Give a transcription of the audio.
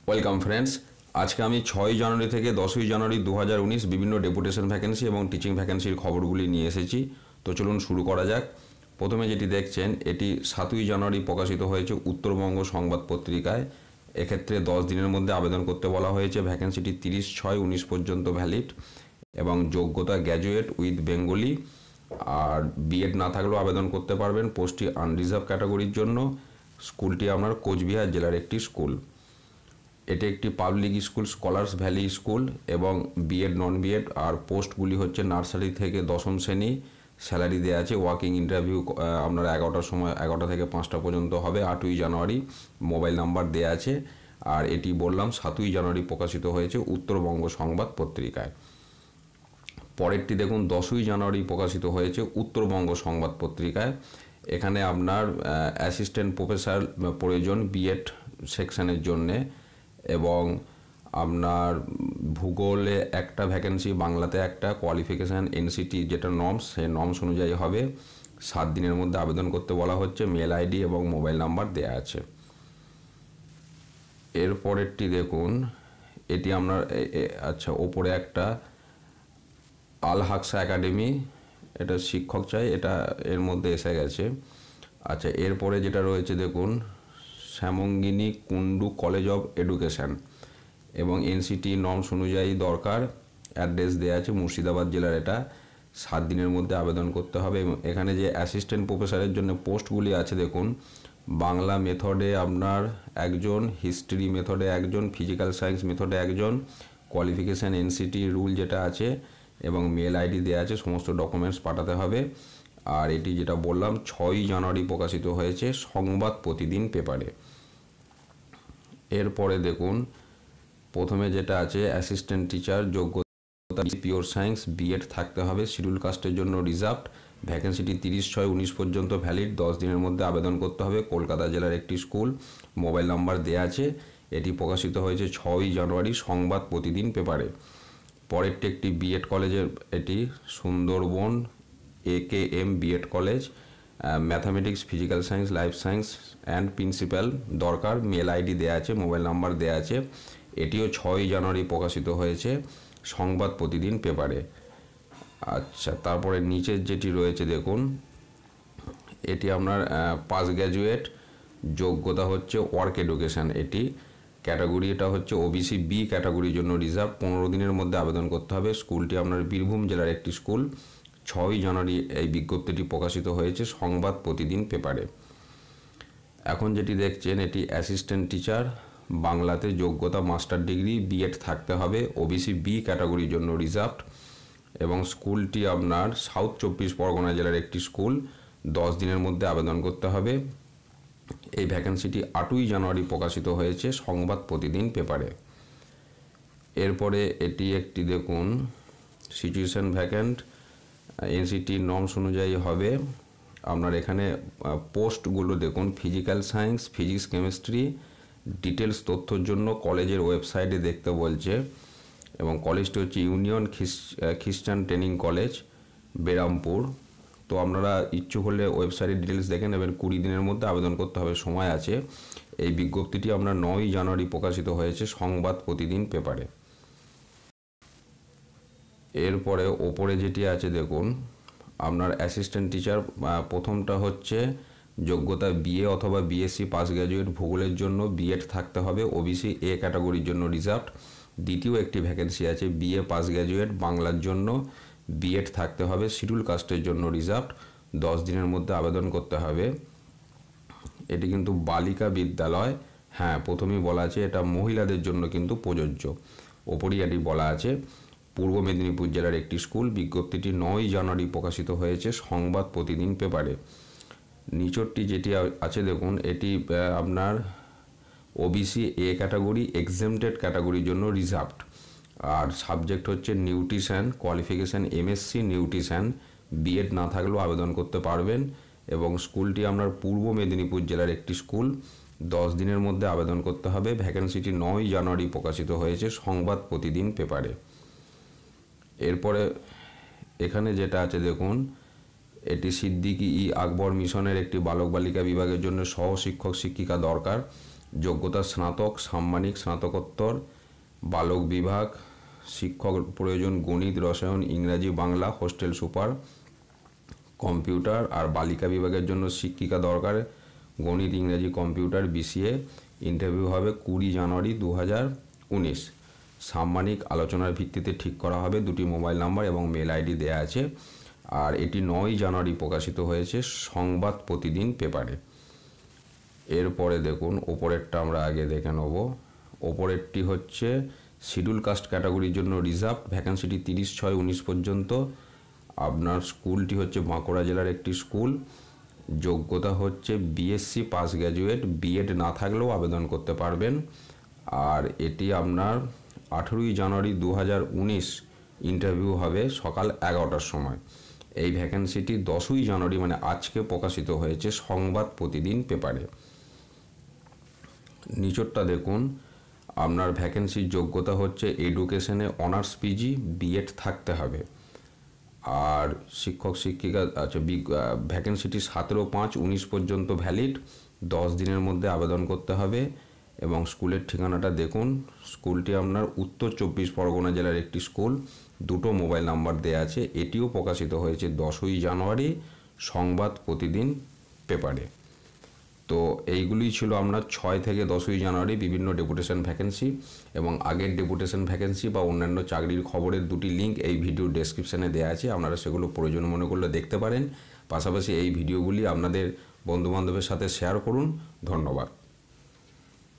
Welcome friends. আজকে আমি 6 জানুয়ারি থেকে 10ই জানুয়ারি 2019 বিভিন্ন ডেপুটেশন ভ্যাকেন্সি এবং টিচিং ভ্যাকেন্সির খবরগুলি নিয়ে এসেছি। তো চলুন শুরু করা যাক। প্রথমে যেটি দেখছেন এটি 7ই জানুয়ারি প্রকাশিত হয়েছে উত্তরবঙ্গ সংবাদ পত্রিকায়। এক্ষেত্রে 10 দিনের মধ্যে আবেদন করতে বলা হয়েছে। ভ্যাকেন্সিটি 30/6/19 পর্যন্ত ভ্যালিড এবং যোগ্যতা গ্র্যাজুয়েট উইথ বেঙ্গলি, আর বিএড না থাকলেও আবেদন করতে পারবেন। পোস্টটি আনরিজার্ভ ক্যাটাগরির জন্য। স্কুলটি আপনার কোচবিহার জেলার একটি স্কুল। এটি একটি public school, scholars valley school, এবং বিএড নন বিএড। আর পোস্টগুলি হচ্ছে নার্সারি থেকে 10ম শ্রেণী। স্যালারি দেওয়া আছে। ওয়াকিং ইন্টারভিউ আপনার 11টার সময় 11টা থেকে 5টা পর্যন্ত হবে 8ই জানুয়ারি। মোবাইল নাম্বার দেওয়া আছে। আর এটি বললাম 7ই জানুয়ারি প্রকাশিত হয়েছে উত্তরবঙ্গ সংবাদ পত্রিকায়। পরেরটি দেখুন 10ই জানুয়ারি প্রকাশিত হয়েছে উত্তরবঙ্গ সংবাদ পত্রিকায়। এখানে আপনার অ্যাসিস্ট্যান্ট প্রফেসর প্রয়োজন বিএড সেকশনের জন্যে, এবং আপনার ভূগোলে একটা ভ্যাকেন্সি, বাংলাতে একটা, কোয়ালিফিকেশান এনসিটি যেটা নর্মস, সেই নর্মস অনুযায়ী হবে। 7 দিনের মধ্যে আবেদন করতে বলা হচ্ছে। মেল আইডি এবং মোবাইল নাম্বার দেয়া আছে। এরপরেরটি দেখুন, এটি আপনার ওপরে একটা আল হাকসা একাডেমি, এটা শিক্ষক চাই, এটা এর মধ্যে এসে গেছে। এরপরে যেটা রয়েছে দেখুন, শ্যামঙ্গিনী কুন্ডু কলেজ অফ এডুকেশন, এবং এনসিটি নর্মস অনুযায়ী দরকার। অ্যাড্রেস দেওয়া আছে মুর্শিদাবাদ জেলার। এটা 7 দিনের মধ্যে আবেদন করতে হবে। এখানে যে অ্যাসিস্ট্যান্ট প্রফেসরের জন্য পোস্টগুলি আছে দেখুন, বাংলা মেথডে আপনার একজন, হিস্ট্রি মেথডে একজন, ফিজিক্যাল সায়েন্স মেথডে একজন, কোয়ালিফিকেশান এনসিটি রুল যেটা আছে, এবং মেল আইডি দেওয়া আছে। সমস্ত ডকুমেন্টস পাঠাতে হবে। আর এটি যেটা বললাম 6ই জানুয়ারি প্রকাশিত হয়েছে সংবাদ প্রতিদিন পেপারে। এরপরে দেখুন, প্রথমে যেটা আছে অ্যাসিস্ট্যান্ট টিচার, যোগ্যতা পিওর সায়েন্স, বিএড থাকতে হবে, শিডিউল কাস্টের জন্য রিজার্ভড। ভ্যাকেন্সিটি 30/6/19 পর্যন্ত ভ্যালিড। 10 দিনের মধ্যে আবেদন করতে হবে। কলকাতা জেলার একটি স্কুল। মোবাইল নাম্বার দেওয়া আছে। এটি প্রকাশিত হয়েছে 6ই জানুয়ারি সংবাদ প্রতিদিন পেপারে। পরেরটি একটি বিএড কলেজের, এটি Sundarban AKM BEd college, mathematics, physical science, life science and principal দরকার। মেল আইডি দেওয়া আছে, মোবাইল নাম্বার দেওয়া আছে। এটিও 6ই জানুয়ারি প্রকাশিত হয়েছে সংবাদ প্রতিদিন পেপারে। তারপরে নিচের যেটি রয়েছে দেখুন, এটি আপনার পাস গ্র্যাজুয়েট, যোগ্যতা হচ্ছে ওয়ার্ক এডুকেশান। এটি ক্যাটাগরি, এটা হচ্ছে ওবিসি বি ক্যাটাগরির জন্য রিজার্ভ। 15 দিনের মধ্যে আবেদন করতে হবে। স্কুলটি আপনার বীরভূম জেলার একটি স্কুল। 6ই জানুয়ারি এই বিজ্ঞপ্তিটি প্রকাশিত হয়েছে সংবাদ প্রতিদিন পেপারে। এখন যেটি দেখছেন এটি অ্যাসিস্ট্যান্ট টিচার, বাংলাতে যোগ্যতা মাস্টার ডিগ্রি, বিএড থাকতে হবে, ওবিসি বি ক্যাটাগরির জন্য রিজার্ভড, এবং স্কুলটি আপনার সাউথ 24 পরগনা জেলার একটি স্কুল। 10 দিনের মধ্যে আবেদন করতে হবে। এই ভ্যাকেন্সিটি 8ই জানুয়ারি প্রকাশিত হয়েছে সংবাদ প্রতিদিন পেপারে। এরপরে এটি একটি দেখুন সিচুয়েশন ভ্যাকেন্ট, এনসিটি নর্মস অনুযায়ী হবে। আপনার এখানে পোস্টগুলো দেখুন, physical science, physics, chemistry. Details তথ্যর জন্য কলেজের ওয়েবসাইটে দেখতে বলছে, এবং কলেজটি হচ্ছে ইউনিয়ন খ্রিস্টান ট্রেনিং কলেজ, বেরামপুর। তো আপনারা ইচ্ছুক হলে ওয়েবসাইটে ডিটেলস দেখে নেবেন। 20 দিনের মধ্যে আবেদন করতে হবে, সময় আছে। এই বিজ্ঞপ্তিটি আপনার 9ই জানুয়ারি প্রকাশিত হয়েছে সংবাদ প্রতিদিন পেপারে। এরপরে ওপরে যেটি আছে দেখুন, আপনার অ্যাসিস্ট্যান্ট টিচার, প্রথমটা হচ্ছে যোগ্যতা বিএ অথবা বিএসসি পাস গ্র্যাজুয়েট, ভূগোলের জন্য বিএড থাকতে হবে, ওবিসি এ ক্যাটাগরির জন্য রিজার্ভড। দ্বিতীয় একটি ভ্যাকেন্সি আছে বিএ পাস গ্র্যাজুয়েট, বাংলার জন্য বিএড থাকতে হবে, শিডিউল কাস্টের জন্য রিজার্ভড। 10 দিনের মধ্যে আবেদন করতে হবে। এটি কিন্তু বালিকা বিদ্যালয়, প্রথমেই বলা আছে এটা মহিলাদের জন্য কিন্তু প্রযোজ্য। ওপরেই এটি বলা আছে। পূর্ব মেদিনীপুর জেলার একটি স্কুল। বিজ্ঞপ্তিটি 9ই জানুয়ারি প্রকাশিত হয়েছে সংবাদ প্রতিদিন পেপারে। নিচরটি যেটি আছে দেখুন, এটি আপনার ওবিসি এ ক্যাটাগরি, এক্সেমটেড ক্যাটাগরির জন্য রিজার্ভড। আর সাবজেক্ট হচ্ছে nutrition, qualification MSc nutrition, BEd না থাকলেও আবেদন করতে পারবেন। এবং স্কুলটি আপনার পূর্ব মেদিনীপুর জেলার একটি স্কুল। 10 দিনের মধ্যে আবেদন করতে হবে। ভ্যাকেন্সিটি 9ই জানুয়ারি প্রকাশিত হয়েছে সংবাদ প্রতিদিন পেপারে। এরপরে এখানে যেটা আছে দেখুন, এটি সিদ্দিকী ই আকবর মিশনের একটি বালক বালিকা বিভাগের জন্য সহশিক্ষক শিক্ষিকা দরকার। যোগ্যতা স্নাতক, সাম্মানিক, স্নাতকোত্তর, বালক বিভাগ, শিক্ষক প্রয়োজন গণিত, রসায়ন, ইংরাজি, বাংলা, হোস্টেল সুপার, কম্পিউটার। আর বালিকা বিভাগের জন্য শিক্ষিকা দরকার, গণিত, ইংরাজি, কম্পিউটার, BCA। ইন্টারভিউ হবে 20 জানুয়ারি 2019। সাম্মানিক আলোচনার ভিত্তিতে ঠিক করা হবে। 2টি মোবাইল নাম্বার এবং মেল ID দেয়া আছে। আর এটি 9 জানুয়ারি প্রকাশিত হয়েছে সংবাদ প্রতিদিন পেপারে। এরপরে দেখুন ওপরেরটা আমরা আগে দেখে নেব। ওপরেরটি হচ্ছে শিডিউল কাস্ট ক্যাটাগরির জন্য রিজার্ভ, ভ্যাকেন্সিটি 30/6/19 পর্যন্ত। আপনার স্কুলটি হচ্ছে বাঁকুড়া জেলার একটি স্কুল। যোগ্যতা হচ্ছে BSc পাস গ্র্যাজুয়েট, B.Ed না থাকলেও আবেদন করতে পারবেন। আর এটি আপনার 18 জানুয়ারি 2019 ইন্টারভিউ হবে সকাল 11টার সময়। এই ভ্যাকেন্সিটি 10 জানুয়ারি মানে আজকে প্রকাশিত হয়েছে সংবাদ প্রতিদিন পেপারে। নিচরটা দেখুন, আপনার ভ্যাকেন্সির যোগ্যতা হচ্ছে এডুকেশনে অনার্স PG, B.Ed থাকতে হবে। আর শিক্ষক শিক্ষিকা আচ্ছা ভ্যাকেন্সিটি 17/5/19 পর্যন্ত ভ্যালিড, 10 দিনের মধ্যে আবেদন করতে হবে। এবং স্কুলের ঠিকানাটা দেখুন, স্কুলটি আপনার উত্তর 24 পরগনা জেলার একটি স্কুল। 2টো মোবাইল নাম্বার দেওয়া আছে। এটিও প্রকাশিত হয়েছে 10 জানুয়ারি সংবাদ প্রতিদিন পেপারে। তো এইগুলি ছিল আপনার 6 থেকে 10 জানুয়ারি বিভিন্ন ডেপুটেশন ভ্যাকেন্সি। এবং আগের ডেপুটেশন ভ্যাকেন্সি বা অন্যান্য চাকরির খবরের 2টি লিঙ্ক এই ভিডিও ডেসক্রিপশানে দেওয়া আছে, আপনারা সেগুলো প্রয়োজন মনে করলে দেখতে পারেন। পাশাপাশি এই ভিডিওগুলি আপনাদের বন্ধুবান্ধবের সাথে শেয়ার করুন। ধন্যবাদ।